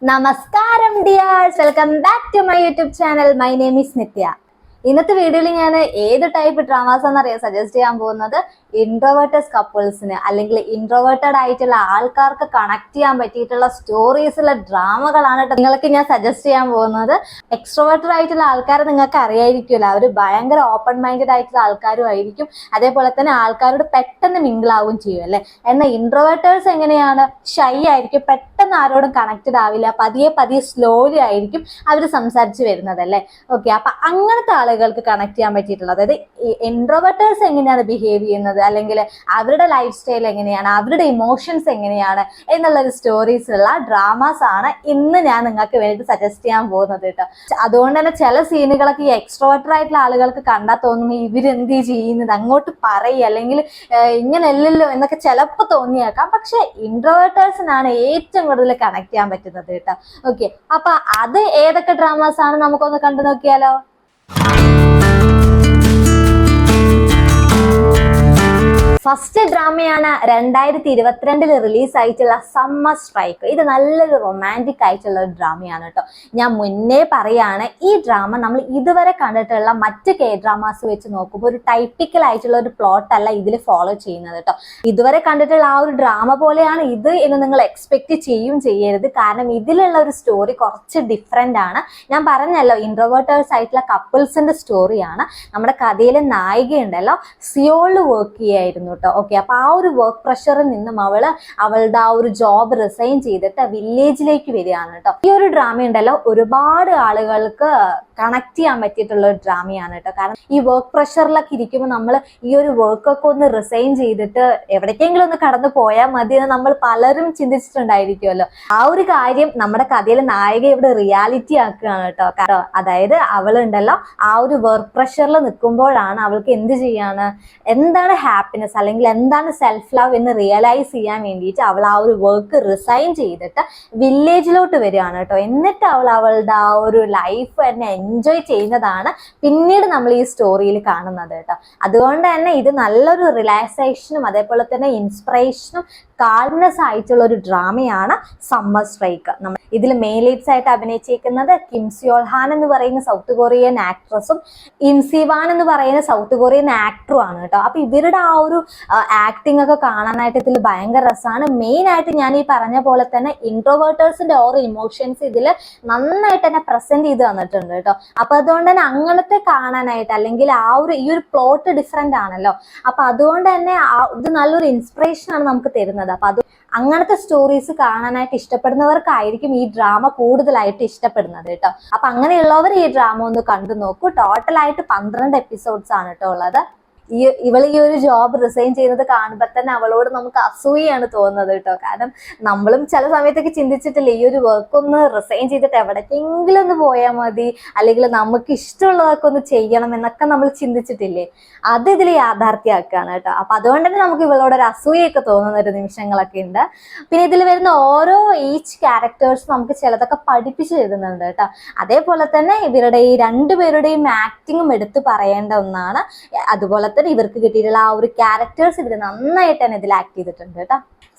നമസ്കാരം dears, welcome back to my YouTube channel. My name is Nithya. ഇന്നത്തെ വീഡിയോയിൽ ഞാൻ ഏത് ടൈപ്പ് ഡ്രാമാസ് എന്നറിയാം സജസ്റ്റ് ചെയ്യാൻ പോകുന്നത്. ഇൻട്രോവേർട്ടഡ് കപ്പിൾസിന് അല്ലെങ്കിൽ ഇൻട്രോവേർട്ടഡ് ആയിട്ടുള്ള ആൾക്കാർക്ക് കണക്ട് ചെയ്യാൻ പറ്റിയിട്ടുള്ള സ്റ്റോറീസിലെ ഡ്രാമകളാണ് നിങ്ങൾക്ക് ഞാൻ സജസ്റ്റ് ചെയ്യാൻ പോകുന്നത്. എക്സ്ട്രോവേർട്ടഡ് ആയിട്ടുള്ള ആൾക്കാരെ നിങ്ങൾക്ക് അറിയായിരിക്കുമല്ലോ, അവർ ഭയങ്കര ഓപ്പൺ മൈൻഡഡ് ആയിട്ടുള്ള ആൾക്കാരും ആയിരിക്കും. അതേപോലെ തന്നെ ആൾക്കാരോട് പെട്ടെന്ന് മിങ്കിളാവും ചെയ്യും അല്ലെ. എന്നാൽ ഇൻട്രോവേർട്ടേഴ്സ് എങ്ങനെയാണ്? ഷൈ ആയിരിക്കും, പെട്ടെന്ന് ആരോടും കണക്റ്റഡ് ആവില്ല, പതിയെ പതിയെ സ്ലോലി ആയിരിക്കും അവർ സംസാരിച്ച് വരുന്നത് അല്ലേ. ഓക്കെ, അപ്പൊ അങ്ങനത്തെ ആളുകൾക്ക് കണക്ട് ചെയ്യാൻ പറ്റിയിട്ടുള്ളത്, അതായത് ഇൻട്രോവേർട്ടേഴ്സ് എങ്ങനെയാണ് ബിഹേവ് ചെയ്യുന്നത്, അല്ലെങ്കിൽ അവരുടെ ലൈഫ് സ്റ്റൈൽ എങ്ങനെയാണ്, അവരുടെ ഇമോഷൻസ് എങ്ങനെയാണ് എന്നുള്ളൊരു സ്റ്റോറീസുള്ള ഡ്രാമാസ് ആണ് ഇന്ന് ഞാൻ നിങ്ങൾക്ക് വേണ്ടിയിട്ട് സജസ്റ്റ് ചെയ്യാൻ പോകുന്നത് കേട്ടോ. അതുകൊണ്ട് തന്നെ ചില സീനുകളൊക്കെ ഈ എക്സ്ട്രോവേർട്ടഡ് ആയിട്ടുള്ള ആളുകൾക്ക് കണ്ടാൽ തോന്നുന്നു ഇവരെന്ത് ചെയ്യുന്നത്, അങ്ങോട്ട് പറയുക അല്ലെങ്കിൽ ഇങ്ങനെയല്ലല്ലോ എന്നൊക്കെ ചിലപ്പോൾ തോന്നിയേക്കാം. പക്ഷെ ഇൻട്രോവേർട്ടേഴ്സിനാണ് ഏറ്റവും കൂടുതൽ കണക്ട് ചെയ്യാൻ പറ്റുന്നത് കേട്ടോ. ഓക്കെ, അപ്പൊ അത് ഏതൊക്കെ ഡ്രാമാസ് ആണ് നമുക്കൊന്ന് കണ്ടു നോക്കിയാലോ. ഫസ്റ്റ് ഡ്രാമയാണ് 2022 റിലീസ് ആയിട്ടുള്ള സമ്മർ സ്ട്രൈക്ക്. ഇത് നല്ലൊരു റൊമാൻറ്റിക് ആയിട്ടുള്ള ഒരു ഡ്രാമയാണ് കേട്ടോ. ഞാൻ മുന്നേ പറയാണ്, ഈ ഡ്രാമ നമ്മൾ ഇതുവരെ കണ്ടിട്ടുള്ള മറ്റ് കെ ഡ്രാമാസ് വെച്ച് നോക്കുമ്പോൾ ഒരു ടൈപ്പിക്കൽ ആയിട്ടുള്ള ഒരു പ്ലോട്ട് അല്ല ഇതിൽ ഫോളോ ചെയ്യുന്നത് കേട്ടോ. ഇതുവരെ കണ്ടിട്ടുള്ള ആ ഒരു ഡ്രാമ പോലെയാണ് ഇത് എന്ന് നിങ്ങൾ എക്സ്പെക്ട് ചെയ്യരുത്. കാരണം ഇതിലുള്ള ഒരു സ്റ്റോറി കുറച്ച് ഡിഫറെന്റ് ആണ്. ഞാൻ പറഞ്ഞല്ലോ, ഇൻട്രോവേർട്ടേഴ്സ് ആയിട്ടുള്ള കപ്പിൾസിന്റെ സ്റ്റോറിയാണ്. നമ്മുടെ കഥയിലെ നായികയുണ്ടല്ലോ, സിയോളിൽ വർക്ക് ചെയ്യായിരുന്നു കേട്ടോ. ഓക്കെ, അപ്പൊ ആ ഒരു വർക്ക് പ്രഷറിൽ നിന്നും അവളുടെ ആ ഒരു ജോബ് റിസൈൻ ചെയ്തിട്ട് വില്ലേജിലേക്ക് വരികയാണ് കേട്ടോ. ഈ ഒരു ഡ്രാമ ഉണ്ടല്ലോ ഒരുപാട് ആളുകൾക്ക് കണക്ട് ചെയ്യാൻ പറ്റിയിട്ടുള്ള ഒരു ഡ്രാമയാണ് കേട്ടോ. കാരണം ഈ വർക്ക് പ്രഷറിലൊക്കെ ഇരിക്കുമ്പോൾ നമ്മൾ ഈ ഒരു വർക്കൊക്കെ ഒന്ന് റിസൈൻ ചെയ്തിട്ട് എവിടേക്കെങ്കിലും ഒന്ന് കടന്നു പോയാൽ മതി എന്ന് നമ്മൾ പലരും ചിന്തിച്ചിട്ടുണ്ടായിരിക്കുമല്ലോ. ആ ഒരു കാര്യം നമ്മുടെ കഥയിലെ നായിക ഇവിടെ റിയാലിറ്റി ആക്കുകയാണ് കേട്ടോ. കാരണം അതായത് അവളുണ്ടല്ലോ ആ ഒരു വർക്ക് പ്രഷറിൽ നിൽക്കുമ്പോഴാണ് അവൾക്ക് എന്ത് ചെയ്യാണ്, എന്താണ് ഹാപ്പിനെസ് അല്ലെങ്കിൽ എന്താണ് സെൽഫ് ലവ് എന്ന് റിയലൈസ് ചെയ്യാൻ വേണ്ടിയിട്ട് അവൾ ആ ഒരു വർക്ക് റിസൈൻ ചെയ്തിട്ട് വില്ലേജിലോട്ട് വരികയാണ് കേട്ടോ. എന്നിട്ട് അവളുടെ ആ ഒരു ലൈഫ് തന്നെ എൻജോയ് ചെയ്യുന്നതാണ് പിന്നീട് നമ്മൾ ഈ സ്റ്റോറിയിൽ കാണുന്നത് കേട്ടോ. അതുകൊണ്ട് തന്നെ ഇത് നല്ലൊരു റിലാക്സേഷനും അതേപോലെ തന്നെ ഇൻസ്പിറേഷനും കാൾനെസ് ആയിട്ടുള്ള ഒരു ഡ്രാമയാണ് സമ്മർ സ്ട്രൈക്ക്. നമ്മൾ ഇതിൽ മെയിൻ ലീഡ്സ് ആയിട്ട് അഭിനയിച്ചിരിക്കുന്നത് കിം സിയോൾ ഹാൻ എന്ന് പറയുന്ന സൗത്ത് കൊറിയൻ ആക്ട്രസും ഇൻസിവാൻ എന്ന് പറയുന്ന സൗത്ത് കൊറിയൻ ആക്ടറും ആണ് കേട്ടോ. അപ്പൊ ഇവരുടെ ആ ഒരു ആക്ടിംഗ് ഒക്കെ കാണാനായിട്ട് ഇതിൽ ഭയങ്കര രസമാണ്. മെയിൻ ആയിട്ട് ഞാൻ ഈ പറഞ്ഞ പോലെ തന്നെ ഇൻട്രോവേർട്ടേഴ്സിന്റെ ഓരോ ഇമോഷൻസ് ഇതിൽ നന്നായിട്ട് തന്നെ പ്രസന്റ് ചെയ്ത് തന്നിട്ടുണ്ട് കേട്ടോ. അപ്പൊ അതുകൊണ്ട് തന്നെ അങ്ങനത്തെ കാണാനായിട്ട് അല്ലെങ്കിൽ ഈ ഒരു പ്ലോട്ട് ഡിഫറെന്റ് ആണല്ലോ. അപ്പൊ അതുകൊണ്ട് തന്നെ ഇത് നല്ലൊരു ഇൻസ്പിറേഷൻ ആണ് നമുക്ക് തരുന്നത്. അപ്പൊ അത് അങ്ങനത്തെ സ്റ്റോറീസ് കാണാനായിട്ട് ഇഷ്ടപ്പെടുന്നവർക്കായിരിക്കും ഈ ഡ്രാമ കൂടുതലായിട്ട് ഇഷ്ടപ്പെടുന്നത് കേട്ടോ. അപ്പൊ അങ്ങനെയുള്ളവർ ഈ ഡ്രാമ ഒന്ന് കണ്ടു നോക്കൂ. ടോട്ടലായിട്ട് 12 എപ്പിസോഡ്സ് ആണ് കേട്ടോ ഉള്ളത്. ഇവൾ ഈ ഒരു ജോബ് റിസൈൻ ചെയ്യുന്നത് കാണുമ്പോൾ തന്നെ അവളോട് നമുക്ക് അസൂയാണ് തോന്നുന്നത് കേട്ടോ. കാരണം നമ്മളും ചില സമയത്തൊക്കെ ചിന്തിച്ചിട്ടില്ലേ, ഈ ഒരു വർക്ക് ഒന്ന് റിസൈൻ ചെയ്തിട്ട് എവിടേക്കെങ്കിലും ഒന്ന് പോയാൽ മതി, അല്ലെങ്കിൽ നമുക്ക് ഇഷ്ടമുള്ളതൊക്കെ ഒന്ന് ചെയ്യണം എന്നൊക്കെ നമ്മൾ ചിന്തിച്ചിട്ടില്ലേ. അത് ഇതിൽ യാഥാർത്ഥ്യമാക്കുകയാണ് കേട്ടോ. അപ്പൊ അതുകൊണ്ട് തന്നെ നമുക്ക് ഇവളോടൊരു അസൂയൊക്കെ തോന്നുന്ന ഒരു നിമിഷങ്ങളൊക്കെ ഉണ്ട്. പിന്നെ ഇതിൽ വരുന്ന ഓരോ ഈച്ച് ക്യാരക്ടേഴ്സ് നമുക്ക് ചിലതൊക്കെ പഠിപ്പിച്ചു തരുന്നുണ്ട് കേട്ടോ. അതേപോലെ തന്നെ ഇവരുടെ ഈ രണ്ടുപേരുടെയും ആക്ടിങ്ങും എടുത്ത് പറയേണ്ട ഒന്നാണ്. അതുപോലെ ഇവർക്ക് കിട്ടിയിട്ടുള്ള ആ ഒരു ക്യാരക്ടേഴ്സ് ഇവർ നന്നായിട്ട് തന്നെ ഇതിൽ ആക്ട് ചെയ്തിട്ടുണ്ട് കേട്ടോ.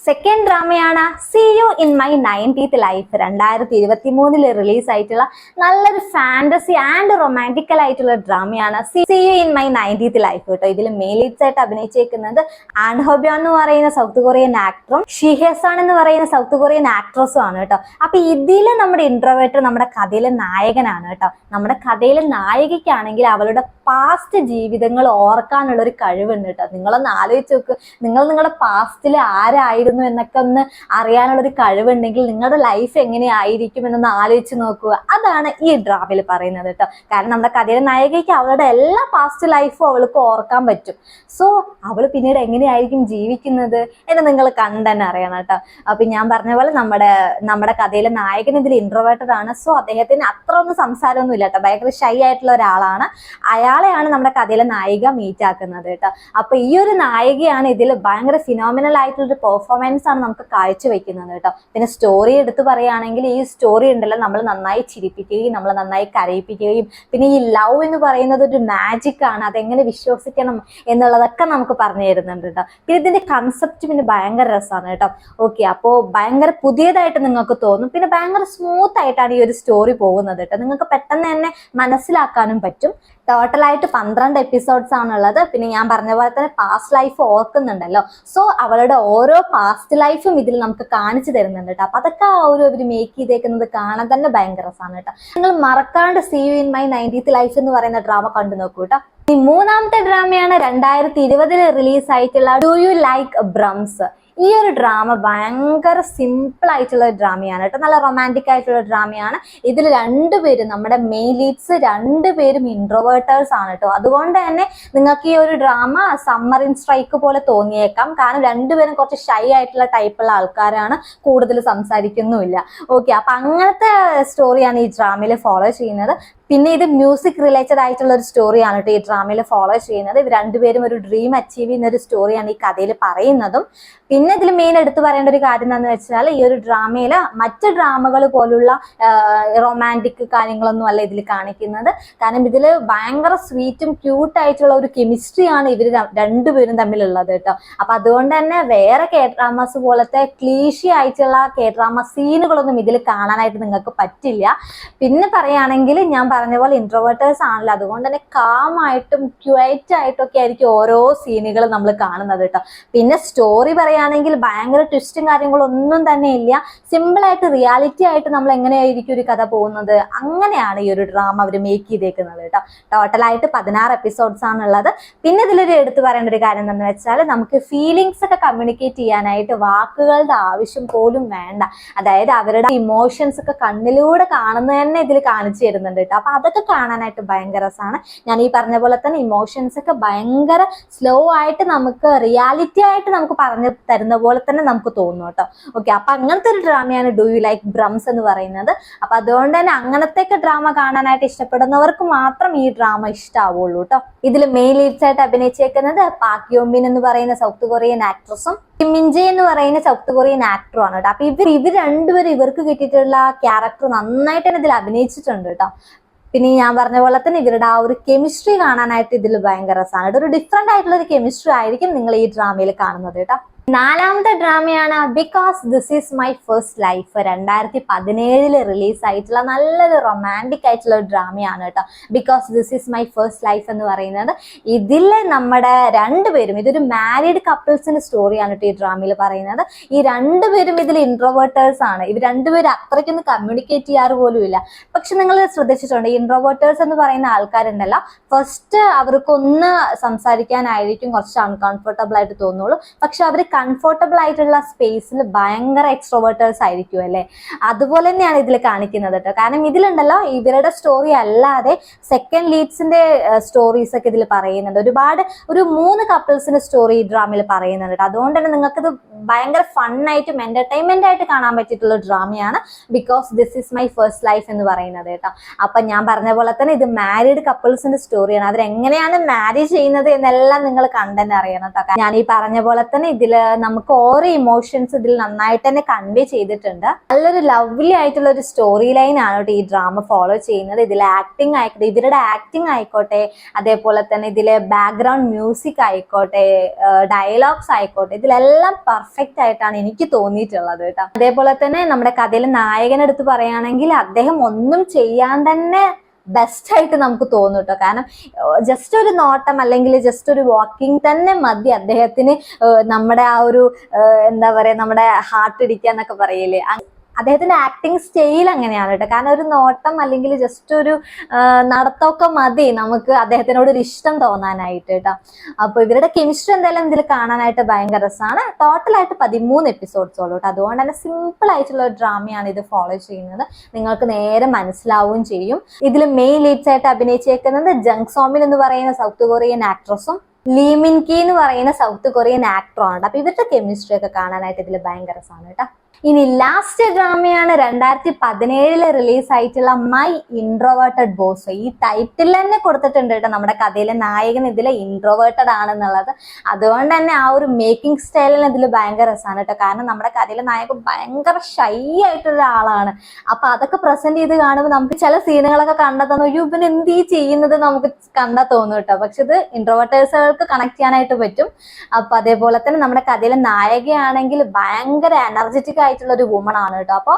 സെക്കൻഡ് ഡ്രാമയാണ് see you in my 90th life. 2023 release ആയിട്ടുള്ള നല്ലൊരു ഫാന്റസി ആൻഡ് റൊമാൻറ്റിക്കൽ ആയിട്ടുള്ള ഡ്രാമയാണ് see you in my 90th life കേട്ടോ. ഇതിൽ മെയിൻ ലീഡ്സ് ആയിട്ട് അഭിനയിച്ചേക്കുന്നത് ആൻ ഹോബ്യോൺ എന്ന് പറയുന്ന സൗത്ത് കൊറിയൻ ആക്ടറും ഷിഹെസാൻ എന്ന് പറയുന്ന സൗത്ത് കൊറിയൻ ആക്ട്രസും ആണ് കേട്ടോ. അപ്പൊ ഇതില് നമ്മുടെ ഇൻട്രോവേർട്ടർ നമ്മുടെ കഥയിലെ നായകനാണ് കേട്ടോ. നമ്മുടെ കഥയിലെ നായികയ്ക്കാണെങ്കിൽ അവളുടെ പാസ്റ്റ് ജീവിതങ്ങൾ ഓർക്കാനുള്ള ഒരു കഴിവുണ്ട് കേട്ടോ. നിങ്ങളൊന്ന് ആലോചിച്ച് നോക്ക്, നിങ്ങളുടെ പാസ്റ്റിൽ ആരായിരുന്നു എന്നൊക്കെ ഒന്ന് അറിയാനുള്ള ഒരു കഴിവുണ്ടെങ്കിൽ നിങ്ങളുടെ ലൈഫ് എങ്ങനെയായിരിക്കും എന്നൊന്ന് ആലോചിച്ച് നോക്കുക. അതാണ് ഈ ഡ്രാമയിൽ പറയുന്നത് കേട്ടോ. കാരണം നമ്മുടെ കഥയിലെ നായികയ്ക്ക് അവളുടെ എല്ലാ പാസ്റ്റ് ലൈഫും അവൾക്ക് ഓർക്കാൻ പറ്റും. സോ അവൾ പിന്നീട് എങ്ങനെയായിരിക്കും ജീവിക്കുന്നത് എന്ന് നിങ്ങൾ കണ്ടുതന്നെ അറിയണം കേട്ടോ. അപ്പൊ ഞാൻ പറഞ്ഞ പോലെ നമ്മുടെ കഥയിലെ നായകൻ ഇതിൽ ഇൻട്രോവേർട്ടഡ് ആണ്. സോ അദ്ദേഹത്തിന് അത്ര ഒന്നും സംസാരമൊന്നും ഇല്ല കേട്ടോ. ഭയങ്കര ഷൈ ആയിട്ടുള്ള ഒരാളാണ്. അയാളെയാണ് നമ്മുടെ കഥയിലെ നായിക മീറ്റ് ആക്കുന്നത് കേട്ടോ. അപ്പൊ ഈ ഒരു നായികയാണ് ഇതിൽ ഭയങ്കര ഫിനോമിനൽ ആയിട്ടുള്ളൊരു പെർഫോമൻസ് പെർഫോമൻസ് ആണ് നമുക്ക് കാഴ്ചവെക്കുന്നത് കേട്ടോ. പിന്നെ സ്റ്റോറി എടുത്ത് പറയുകയാണെങ്കിൽ ഈ സ്റ്റോറി ഉണ്ടല്ലോ നമ്മൾ നന്നായി ചിരിപ്പിക്കുകയും നമ്മൾ നന്നായി കരയിപ്പിക്കുകയും പിന്നെ ഈ ലവ് എന്ന് പറയുന്നത് ഒരു മാജിക് ആണ്, അതെങ്ങനെ വിശ്വസിക്കണം എന്നുള്ളതൊക്കെ നമുക്ക് പറഞ്ഞു തരുന്നുണ്ട് കേട്ടോ. പിന്നെ ഇതിന്റെ കൺസെപ്റ്റ് പിന്നെ ഭയങ്കര രസമാണ് കേട്ടോ. ഓക്കെ, അപ്പോൾ ഭയങ്കര പുതിയതായിട്ട് നിങ്ങൾക്ക് തോന്നും. പിന്നെ ഭയങ്കര സ്മൂത്ത് ആയിട്ടാണ് ഈ ഒരു സ്റ്റോറി പോകുന്നത് കേട്ടോ. നിങ്ങൾക്ക് പെട്ടെന്ന് തന്നെ മനസ്സിലാക്കാനും പറ്റും. ടോട്ടലായിട്ട് 12 എപ്പിസോഡ്സ് ആണുള്ളത്. പിന്നെ ഞാൻ പറഞ്ഞ പോലെ തന്നെ പാസ്റ്റ് ലൈഫ് ഓർക്കുന്നുണ്ടല്ലോ, സോ അവളുടെ ഓരോ പാസ്റ്റ് ലൈഫും ഇതിൽ നമുക്ക് കാണിച്ചു തരുന്നുണ്ട് കേട്ടോ. അപ്പൊ അതൊക്കെ ആ ഒരു അവർ മേക്ക് ചെയ്തേക്കുന്നത് കാണാൻ തന്നെ ഭയങ്കര രസമാണ് കേട്ടോ. നിങ്ങൾ മറക്കാണ്ട് see you in my 90th life എന്ന് പറയുന്ന ഡ്രാമ കണ്ടു നോക്കൂ കേട്ടോ. ഈ മൂന്നാമത്തെ ഡ്രാമയാണ് 2020 റിലീസ് ആയിട്ടുള്ള ഡു യു ലൈക്ക് ബ്രംസ്. ഈ ഒരു ഡ്രാമ ഭയങ്കര സിമ്പിൾ ആയിട്ടുള്ള ഒരു ഡ്രാമയാണ് കേട്ടോ. നല്ല റൊമാൻറ്റിക് ആയിട്ടുള്ള ഡ്രാമയാണ്. ഇതിൽ രണ്ടുപേരും നമ്മുടെ മെയിൻ ലീഡ്സ് രണ്ടുപേരും ഇൻട്രോവേർട്ടേഴ്സ് ആണ് കേട്ടോ. അതുകൊണ്ട് തന്നെ നിങ്ങൾക്ക് ഈ ഒരു ഡ്രാമ സമ്മർ ഇൻ സ്ട്രൈക്ക് പോലെ തോന്നിയേക്കാം. കാരണം രണ്ടുപേരും കുറച്ച് ഷൈ ആയിട്ടുള്ള ടൈപ്പുള്ള ആൾക്കാരാണ്, കൂടുതൽ സംസാരിക്കുന്നുമില്ല. ഓക്കെ, അപ്പൊ അങ്ങനത്തെ സ്റ്റോറിയാണ് ഈ ഡ്രാമയിൽ ഫോളോ ചെയ്യുന്നത്. പിന്നെ ഇത് മ്യൂസിക് റിലേറ്റഡ് ആയിട്ടുള്ള ഒരു സ്റ്റോറിയാണ് കേട്ടോ ഈ ഡ്രാമയിൽ ഫോളോ ചെയ്യുന്നത്. ഇവർ രണ്ടുപേരും ഒരു ഡ്രീം അച്ചീവ് ചെയ്യുന്ന ഒരു സ്റ്റോറിയാണ് ഈ കഥയിൽ പറയുന്നതും. പിന്നെ ഇതിൽ മെയിൻ എടുത്തു പറയേണ്ട ഒരു കാര്യം എന്താണെന്ന് വെച്ചാൽ ഈ ഒരു ഡ്രാമയിൽ മറ്റ് ഡ്രാമകൾ പോലുള്ള റൊമാൻറ്റിക് കാര്യങ്ങളൊന്നും അല്ല ഇതിൽ കാണിക്കുന്നത്. കാരണം ഇതിൽ ഭയങ്കര സ്വീറ്റും ക്യൂട്ടായിട്ടുള്ള ഒരു കെമിസ്ട്രിയാണ് ഇവർ രണ്ടുപേരും തമ്മിലുള്ളത് കേട്ടോ. അപ്പൊ അതുകൊണ്ട് തന്നെ വേറെ കെ ഡ്രാമാസ് പോലത്തെ ക്ലീഷി ആയിട്ടുള്ള കെ ഡ്രാമ സീനുകളൊന്നും ഇതിൽ കാണാനായിട്ട് നിങ്ങൾക്ക് പറ്റില്ല. പിന്നെ പറയുകയാണെങ്കിൽ ഞാൻ പറഞ്ഞ പോലെ ഇൻട്രോവേർട്ടേഴ്സ് ആണല്ലോ, അതുകൊണ്ട് തന്നെ കാമായിട്ടും ക്വയറ്റ് ആയിട്ടും ഒക്കെ ആയിരിക്കും ഓരോ സീനുകൾ നമ്മൾ കാണുന്നത് കേട്ടോ. പിന്നെ സ്റ്റോറി പറയുകയാണെങ്കിൽ ഭയങ്കര ട്വിസ്റ്റും കാര്യങ്ങളൊന്നും തന്നെ ഇല്ല. സിമ്പിൾ ആയിട്ട് റിയാലിറ്റി ആയിട്ട് നമ്മൾ എങ്ങനെയായിരിക്കും ഒരു കഥ പോകുന്നത്, അങ്ങനെയാണ് ഈ ഒരു ഡ്രാമ അവർ മേക്ക് ചെയ്തേക്കുന്നത് കേട്ടോ. ടോട്ടലായിട്ട് 16 എപ്പിസോഡ്സ് ആണുള്ളത്. പിന്നെ ഇതിലൊരു എടുത്തു പറയേണ്ട ഒരു കാര്യം എന്താണെന്ന് വെച്ചാൽ നമുക്ക് ഫീലിങ്സ് ഒക്കെ കമ്മ്യൂണിക്കേറ്റ് ചെയ്യാനായിട്ട് വാക്കുകളുടെ ആവശ്യം പോലും വേണ്ട. അതായത് അവരുടെ ഇമോഷൻസ് ഒക്കെ കണ്ണിലൂടെ കാണുന്നത് തന്നെ ഇതിൽ കാണിച്ചു തരുന്നുണ്ട് കേട്ടോ. അപ്പൊ അതൊക്കെ കാണാനായിട്ട് ഭയങ്കര രസമാണ്. ഞാൻ ഈ പറഞ്ഞ പോലെ തന്നെ ഇമോഷൻസ് ഒക്കെ ഭയങ്കര സ്ലോ ആയിട്ട് നമുക്ക് റിയാലിറ്റി ആയിട്ട് നമുക്ക് പറഞ്ഞു തരുന്ന പോലെ തന്നെ നമുക്ക് തോന്നും കേട്ടോ. ഓക്കെ, അപ്പൊ അങ്ങനത്തെ ഒരു ഡ്രാമയാണ് ഡു യു ലൈക്ക് ബ്രംസ് എന്ന് പറയുന്നത്. അപ്പൊ അതുകൊണ്ട് തന്നെ അങ്ങനത്തെയൊക്കെ ഡ്രാമ കാണാനായിട്ട് ഇഷ്ടപ്പെടുന്നവർക്ക് മാത്രം ഈ ഡ്രാമ ഇഷ്ടാവുള്ളൂ കേട്ടോ. ഇതിൽ മെയിൻ ലീഡ്സ് ആയിട്ട് അഭിനയിച്ചേക്കുന്നത് പാക് യോംബിൻ എന്ന് പറയുന്ന സൗത്ത് കൊറിയൻ ആക്ട്രസും മിൻജെ എന്ന് പറയുന്ന സൗത്ത് കൊറിയൻ ആക്ടറും ആണ് കേട്ടോ. അപ്പൊ ഇവർ രണ്ടുപേരും ഇവർക്ക് കിട്ടിയിട്ടുള്ള ക്യാരക്ടർ നന്നായിട്ട് തന്നെ ഇതിൽ അഭിനയിച്ചിട്ടുണ്ട് കേട്ടോ. പിന്നെ ഞാൻ പറഞ്ഞ പോലെ തന്നെ ഇവരുടെ ആ ഒരു കെമിസ്ട്രി കാണാനായിട്ട് ഇതിൽ ഭയങ്കര രസമാണ്. ഇതൊരു ഡിഫറെന്റ് ആയിട്ടുള്ള ഒരു കെമിസ്ട്രി ആയിരിക്കും നിങ്ങൾ ഈ ഡ്രാമയിൽ കാണുന്നത് കേട്ടോ. നാലാമത്തെ ഡ്രാമയാണ് because this is my first life. 2017 release ആയിട്ടുള്ള നല്ലൊരു റൊമാൻറ്റിക് ആയിട്ടുള്ള ഒരു ഡ്രാമയാണ് കേട്ടോ. Because this is my first life എന്ന് പറയുന്നത് ഇതിൽ നമ്മുടെ രണ്ടുപേരും, ഇതൊരു മാരീഡ് കപ്പിൾസിന്റെ സ്റ്റോറിയാണ് കേട്ടോ ഈ ഡ്രാമയിൽ പറയുന്നത്. ഈ രണ്ടുപേരും ഇതിൽ ഇൻട്രോവേർട്ടേഴ്സ് ആണ്. ഇവർ രണ്ടുപേരും അത്രയ്ക്കൊന്നും കമ്മ്യൂണിക്കേറ്റ് ചെയ്യാറ് പോലും ഇല്ല. പക്ഷെ നിങ്ങൾ ശ്രദ്ധിച്ചിട്ടുണ്ട്, ഇൻട്രോവേർട്ടേഴ്സ് എന്ന് പറയുന്ന ആൾക്കാരുണ്ടല്ലോ, ഫസ്റ്റ് അവർക്കൊന്ന് സംസാരിക്കാനായിരിക്കും കുറച്ച് അൺകംഫർട്ടബിൾ ആയിട്ട് തോന്നുള്ളൂ. പക്ഷെ അവർ കംഫർട്ടബിൾ ആയിട്ടുള്ള സ്പേസിൽ ഭയങ്കര എക്സ്ട്രോവേർട്ടേഴ്സ് ആയിരിക്കും അല്ലെ. അതുപോലെ തന്നെയാണ് ഇതിൽ കാണിക്കുന്നത് കേട്ടോ. കാരണം ഇതിലുണ്ടല്ലോ ഇവരുടെ സ്റ്റോറി അല്ലാതെ സെക്കൻഡ് ലീഡ്സിന്റെ സ്റ്റോറീസ് ഒക്കെ ഇതിൽ പറയുന്നുണ്ട്. ഒരു 3 കപ്പിൾസിന്റെ സ്റ്റോറി ഈ ഡ്രാമയിൽ പറയുന്നുണ്ട് കേട്ടോ. അതുകൊണ്ട് തന്നെ നിങ്ങൾക്കിത് ഭയങ്കര ഫണ്ണായിട്ടും എന്റർടൈൻമെന്റ് ആയിട്ട് കാണാൻ പറ്റിയിട്ടുള്ള ഡ്രാമയാണ് because this is my first life എന്ന് പറയുന്നത് കേട്ടോ. അപ്പൊ ഞാൻ പറഞ്ഞ പോലെ തന്നെ ഇത് മാരീഡ് കപ്പിൾസിന്റെ സ്റ്റോറിയാണ്. അവരെങ്ങനെയാണ് മാരേജ് ചെയ്യുന്നത് എന്നെല്ലാം നിങ്ങൾ കണ്ടെന്നെ അറിയണം കേട്ടോ. ഞാൻ ഈ പറഞ്ഞ പോലെ തന്നെ ഇതിൽ നമുക്ക് ഓരോ ഇമോഷൻസ് ഇതിൽ നന്നായിട്ട് തന്നെ കൺവേ ചെയ്തിട്ടുണ്ട്. നല്ലൊരു ലവ്ലി ആയിട്ടുള്ള ഒരു സ്റ്റോറി ലൈൻ ആണ് കേട്ടോ ഈ ഡ്രാമ ഫോളോ ചെയ്യുന്നത്. ഇതിലെ ആക്ടിങ് ആയിക്കോട്ടെ, ഇവരുടെ ആക്ടിങ് ആയിക്കോട്ടെ, അതേപോലെ തന്നെ ഇതിലെ ബാക്ക്ഗ്രൗണ്ട് മ്യൂസിക് ആയിക്കോട്ടെ, ഡയലോഗ്സ് ആയിക്കോട്ടെ, ഇതിലെല്ലാം പെർഫെക്റ്റ് ആയിട്ടാണ് എനിക്ക് തോന്നിയിട്ടുള്ളത് കേട്ടോ. അതേപോലെ തന്നെ നമ്മുടെ കഥയിലെ നായകനെടുത്ത് പറയുകയാണെങ്കിൽ അദ്ദേഹം ഒന്നും ചെയ്യാൻ തന്നെ ബെസ്റ്റ് ആയിട്ട് നമുക്ക് തോന്നും കേട്ടോ. കാരണം ജസ്റ്റ് ഒരു നോട്ടം അല്ലെങ്കിൽ ജസ്റ്റ് ഒരു വാക്കിംഗ് തന്നെ മതി അദ്ദേഹത്തിന് നമ്മുടെ ആ ഒരു എന്താ പറയാ, നമ്മുടെ ഹാർട്ട് ഇടിക്കുക എന്നൊക്കെ പറയില്ലേ, അദ്ദേഹത്തിന്റെ ആക്ടിങ് സ്റ്റൈൽ അങ്ങനെയാണ് കേട്ടോ. കാരണം ഒരു നോട്ടം അല്ലെങ്കിൽ ജസ്റ്റ് ഒരു നടത്തമൊക്കെ മതി നമുക്ക് അദ്ദേഹത്തിനോട് ഒരു ഇഷ്ടം തോന്നാനായിട്ട് കേട്ടോ. അപ്പൊ ഇവരുടെ കെമിസ്ട്രി എന്തായാലും ഇതിൽ കാണാനായിട്ട് ഭയങ്കര രസമാണ്. ടോട്ടലായിട്ട് 13 എപ്പിസോഡ്സോളൂ കേട്ടോ. അതുകൊണ്ട് തന്നെ സിമ്പിൾ ആയിട്ടുള്ള ഒരു ഡ്രാമയാണ് ഇത് ഫോളോ ചെയ്യുന്നത്. നിങ്ങൾക്ക് നേരെ മനസ്സിലാവുകയും ചെയ്യും. ഇതിൽ മെയിൻ ലീഡ്സ് ആയിട്ട് അഭിനയിച്ചേക്കുന്നത് ജങ് സോമിൻ എന്ന് പറയുന്ന സൗത്ത് കൊറിയൻ ആക്ട്രസും ലീ മിൻ കി എന്ന് പറയുന്ന സൗത്ത് കൊറിയൻ ആക്ടറുമാണ്. അപ്പൊ ഇവരുടെ കെമിസ്ട്രി ഒക്കെ കാണാനായിട്ട് ഇതിൽ ഭയങ്കര രസമാണ് കേട്ടോ. ഇനി ലാസ്റ്റ് ഡ്രാമയാണ് 2017 റിലീസ് ആയിട്ടുള്ള മൈ ഇൻട്രോവേർട്ടഡ് ബോസ്. ഈ ടൈറ്റിൽ തന്നെ കൊടുത്തിട്ടുണ്ട് കേട്ടോ, നമ്മുടെ കഥയിലെ നായകൻ ഇതിലെ ഇൻട്രോവേർട്ടഡ് ആണെന്നുള്ളത്. അതുകൊണ്ട് തന്നെ ആ ഒരു മേക്കിംഗ് സ്റ്റൈലിന് ഇതിൽ ഭയങ്കര രസമാണ് കേട്ടോ. കാരണം നമ്മുടെ കഥയിലെ നായകൻ ഭയങ്കര ഷൈ ആയിട്ടുള്ള ആളാണ്. അപ്പൊ അതൊക്കെ പ്രസന്റ് ചെയ്ത് കാണുമ്പോൾ നമുക്ക് ചില സീനുകളൊക്കെ കണ്ടാൽ തോന്നും അയ്യോ ഇവൻ എന്ത് ഈ ചെയ്യുന്നത് നമുക്ക് കണ്ടാൽ തോന്നും കേട്ടോ. പക്ഷെ ഇത് ഇൻട്രോവേർട്ടേഴ്സുകൾക്ക് കണക്ട് ചെയ്യാനായിട്ട് പറ്റും. അപ്പൊ അതേപോലെ തന്നെ നമ്മുടെ കഥയിലെ നായികയാണെങ്കിൽ ഭയങ്കര എനർജറ്റിക് ആയിട്ടുള്ള ഒരു വുമൺ ആണ് കേട്ടോ. അപ്പൊ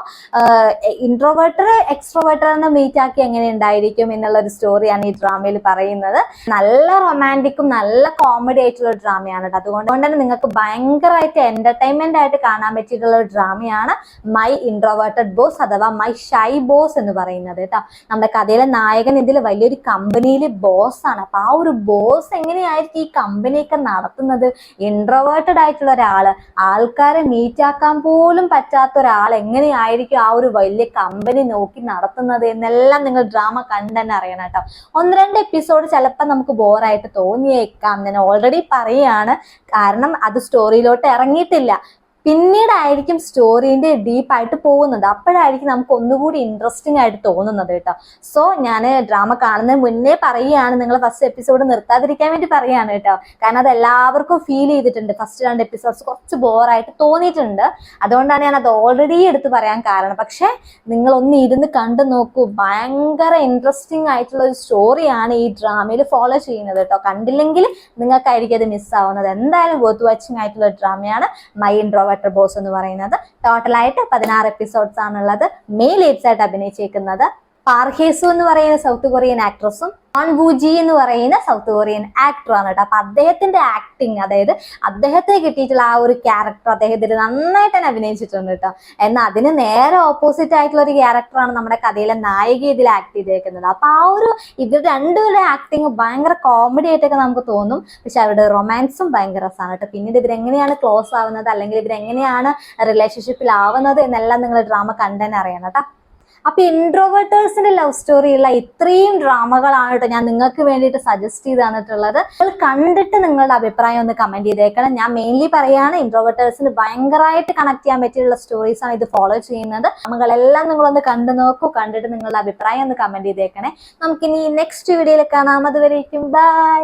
ഇൻട്രോവേർട്ടർ എക്സ്ട്രോവേർട്ടറിനെ മീറ്റ് ആക്കി എങ്ങനെ ഉണ്ടായിരിക്കും എന്നുള്ള ഒരു സ്റ്റോറിയാണ് ഈ ഡ്രാമയിൽ പറയുന്നത്. നല്ല റൊമാൻറ്റിക്കും നല്ല കോമഡി ആയിട്ടുള്ള ഒരു ഡ്രാമയാണ് കേട്ടോ. അതുകൊണ്ട് തന്നെ നിങ്ങൾക്ക് ഭയങ്കരമായിട്ട് എന്റർടൈൻമെന്റ് ആയിട്ട് കാണാൻ പറ്റിയിട്ടുള്ള ഒരു ഡ്രാമയാണ് മൈ ഇൻട്രോവേർട്ടഡ് ബോസ് അഥവാ മൈ ഷൈ ബോസ് എന്ന് പറയുന്നത് കേട്ടോ. നമ്മുടെ കഥയിലെ നായകൻ ഇതിൽ വലിയൊരു കമ്പനിയിൽ ബോസ് ആണ്. അപ്പൊ ആ ഒരു ബോസ് എങ്ങനെയായിരിക്കും ഈ കമ്പനിയൊക്കെ നടത്തുന്നത്? ഇൻട്രോവേർട്ടഡ് ആയിട്ടുള്ള ഒരാള്, ആൾക്കാരെ മീറ്റ് ആക്കാൻ പോലും പറ്റാത്ത ഒരാൾ എങ്ങനെയായിരിക്കും ആ ഒരു വലിയ കമ്പനി നോക്കി നടത്തുന്നത് എന്നെല്ലാം നിങ്ങൾ ഡ്രാമ കണ്ട് തന്നെ അറിയണം കേട്ടോ. 1-2 എപ്പിസോഡ് ചിലപ്പോൾ നമുക്ക് ബോറായിട്ട് തോന്നിയേക്കാം. ഞാൻ ഓൾറെഡി പറയാണ്, കാരണം അത് സ്റ്റോറിയിലോട്ട് ഇറങ്ങിയിട്ടില്ല. പിന്നീടായിരിക്കും സ്റ്റോറിന്റെ ഡീപ്പായിട്ട് പോകുന്നത്. അപ്പോഴായിരിക്കും നമുക്ക് ഒന്നുകൂടി ഇൻട്രസ്റ്റിംഗ് ആയിട്ട് തോന്നുന്നത് കേട്ടോ. സോ ഞാൻ ഡ്രാമ കാണുന്നതിന് മുന്നേ പറയുകയാണ്, നിങ്ങൾ ഫസ്റ്റ് എപ്പിസോഡ് നിർത്താതിരിക്കാൻ വേണ്ടി പറയുകയാണ് കേട്ടോ. കാരണം അത് എല്ലാവർക്കും ഫീൽ ചെയ്തിട്ടുണ്ട്. ഫസ്റ്റ് 2 എപ്പിസോഡ്സ് കുറച്ച് ബോറായിട്ട് തോന്നിയിട്ടുണ്ട്. അതുകൊണ്ടാണ് ഞാൻ അത് ഓൾറെഡി എടുത്ത് പറയാൻ കാരണം. പക്ഷെ നിങ്ങൾ ഒന്ന് ഇരുന്ന് കണ്ടു നോക്കൂ, ഭയങ്കര ഇൻട്രസ്റ്റിംഗ് ആയിട്ടുള്ള ഒരു സ്റ്റോറിയാണ് ഈ ഡ്രാമയിൽ ഫോളോ ചെയ്യുന്നത് കേട്ടോ. കണ്ടില്ലെങ്കിൽ നിങ്ങൾക്കായിരിക്കും അത് മിസ്സാവുന്നത്. എന്തായാലും വർത്ത് വാച്ചിങ് ആയിട്ടുള്ള ഒരു ഡ്രാമയാണ് മൈ ഇൻട്രോവേർട്ടഡ് ബോസ് എന്ന് പറയുന്നത്. ടോട്ടലായിട്ട് 16 എപ്പിസോഡ്സ് ആണുള്ളത്. മെയിൽ ലീഡ്സ് ആയിട്ട് അഭിനയിച്ചേക്കുന്നത് പാർഹേസു എന്ന് പറയുന്ന സൗത്ത് കൊറിയൻ ആക്ട്രസും ഓൺ വൂജി എന്ന് പറയുന്ന സൗത്ത് കൊറിയൻ ആക്ടറാണ് കേട്ടോ. അപ്പൊ അദ്ദേഹത്തിന്റെ ആക്ടിങ്, അതായത് അദ്ദേഹത്തെ കിട്ടിയിട്ടുള്ള ആ ഒരു ക്യാരക്ടർ അദ്ദേഹത്തിന് നന്നായിട്ട് തന്നെ അഭിനയിച്ചിട്ടുണ്ട് കേട്ടോ. എന്നാൽ അതിന് നേരെ ഓപ്പോസിറ്റ് ആയിട്ടുള്ള ഒരു ക്യാരക്ടറാണ് നമ്മുടെ കഥയിലെ നായിക ഇതിൽ ആക്ട് ചെയ്തേക്കുന്നത്. അപ്പൊ ആ ഒരു ഇവർ രണ്ടുപേരുടെ ആക്ടിങ് ഭയങ്കര കോമഡി ആയിട്ടൊക്കെ നമുക്ക് തോന്നും. പക്ഷെ അവരുടെ റൊമാൻസും ഭയങ്കര രസമാണ് കേട്ടോ. പിന്നീട് ഇവരെങ്ങനെയാണ് ക്ലോസ് ആവുന്നത്, അല്ലെങ്കിൽ ഇവരെങ്ങനെയാണ് റിലേഷൻഷിപ്പിൽ ആവുന്നത് എന്നെല്ലാം നിങ്ങൾ ഡ്രാമ കണ്ടന്നെ അറിയണം കേട്ടോ. അപ്പൊ ഇൻട്രോവേർട്ടേഴ്സിന്റെ ലവ് സ്റ്റോറി ഉള്ള ഇത്രയും ഡ്രാമകളാണ് കേട്ടോ ഞാൻ നിങ്ങൾക്ക് വേണ്ടിയിട്ട് സജസ്റ്റ് ചെയ്ത് തന്നിട്ടുള്ളത്. നിങ്ങൾ കണ്ടിട്ട് നിങ്ങളുടെ അഭിപ്രായം ഒന്ന് കമന്റ് ചെയ്തേക്കണം. ഞാൻ മെയിൻലി പറയാണ്, ഇൻട്രോവേർട്ടേഴ്സിന് ഭയങ്കരമായിട്ട് കണക്ട് ചെയ്യാൻ പറ്റിയുള്ള സ്റ്റോറീസ് ആണ് ഇത് ഫോളോ ചെയ്യുന്നത്. നമ്മളെല്ലാം നിങ്ങളൊന്ന് കണ്ടു നോക്കൂ. കണ്ടിട്ട് നിങ്ങളുടെ അഭിപ്രായം ഒന്ന് കമന്റ് ചെയ്തേക്കണേ. നമുക്കിനി നെക്സ്റ്റ് വീഡിയോയിൽ കാണാം. അതുവരേക്കും ബൈ.